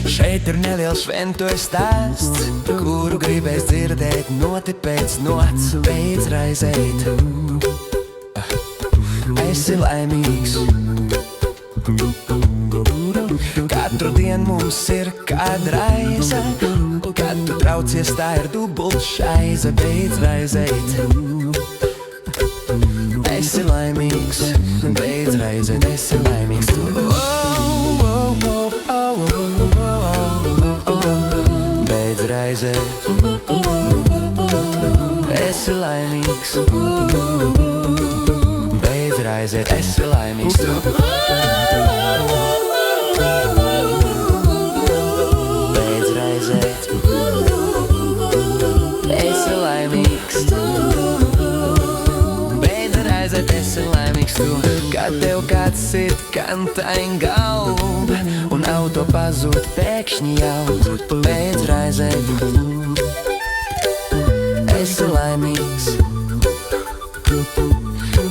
Šeit ir neliels šventojas stāsts, kuru gribēs dzirdēt noti pēc nots. Beidz raizēt, esi laimīgs. Katru dienu mums ir kāda raize, kad tu traucies, tā ir dubult šaize. Beidz raizēt, esi laimīgs. Beidz raizēt, esi laimīgs. Beidz raizēt, esi laimīgs. Beidz raizēt, esi laimīgs. Beidz raizēt, esi laimīgs. Beidz raizēt, esi laimīgs. Kad tev kāds sit kantaņ galva un auto pazūd pēkšņi jau. Beidz raizēt, esi laimīgs.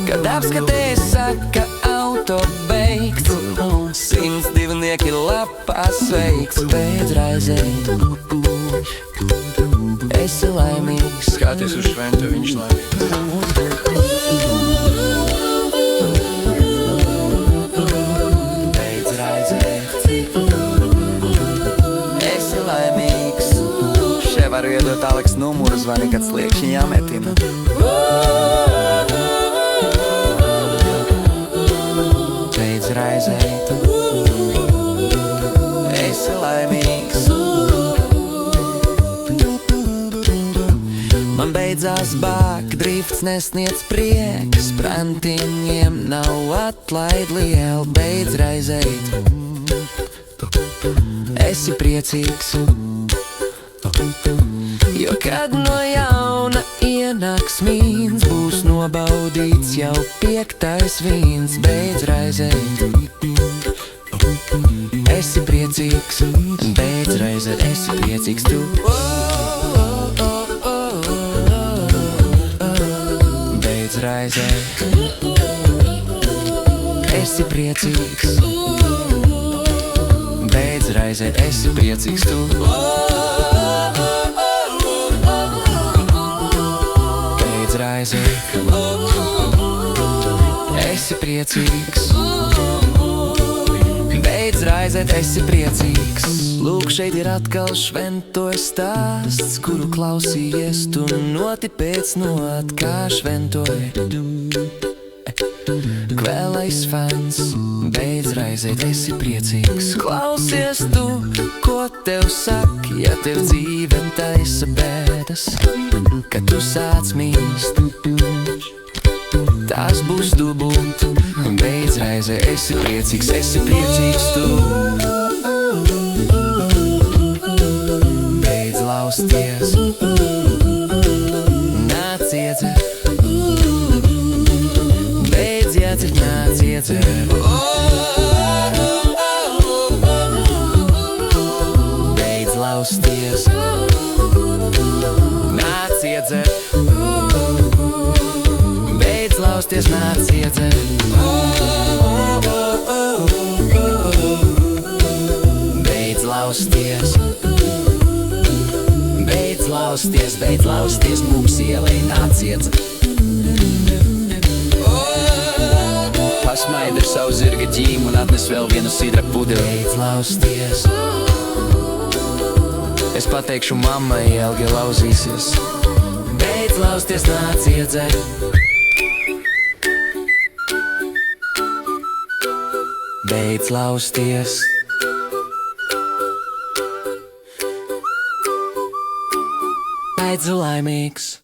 Kad apskaties, saka auto beigts, 102 lapā sveikts. Beidz raizēt, esi laimīgs. Skaties uz švento, viņš laimīgs. Beidz raizēt, esi laimīgs. Še varu iedot Aleks numuru, zvani, kad sliekšņi jāmetina. Beidz raizēt, esi laimīgs. Man beidzās bāk, drifts nesniedz prieks, prantiņiem nav atlaid liela. Beidz raizēt, esi priecīgs. Jo kad no jauna ienāks mīns, būs nobaudīts jau 5. vīns. Beidz raizēt, esi priecīgs. Beidz raizēt, esi priecīgs tu. Beidz raizēt, esi priecīgs. Beidz raizēt, esi priecīgs tu. Beidz raizēt, esi priecīgs. Beidz raizēt, esi priecīgs. Lūk, šeit ir atkal šventojas stāsts, kuru klausījies tu noti pēc not, kā šventoja kvēlais fans. Beidz raizēt, esi priecīgs. Klausies tu, ko tev saka, ja tev dzīve taisa bēdas. Kad tu sāc mīst, tās būs dubult. Beidz raizēt, esi priecīgs, esi priecīgs tu. Beidz lausties, nāc iedzer. Beidz iedzert, nāc iedzer. Beidz lausties, nāc iedzer. Beidz lausties, nāc iedzer. Beidz lausties, beidz lausties, beidz lausties, mums ielej, nāc iedzer. Pasmaida ar savu zirga ķīmu un atnes vēl vienu sidra pudeli. Beidz lausties, Es pateikšu mammai, Elga lauzīsies. beidz lausties, nāc iedzer. Beidz lausties, beidz laimīgs.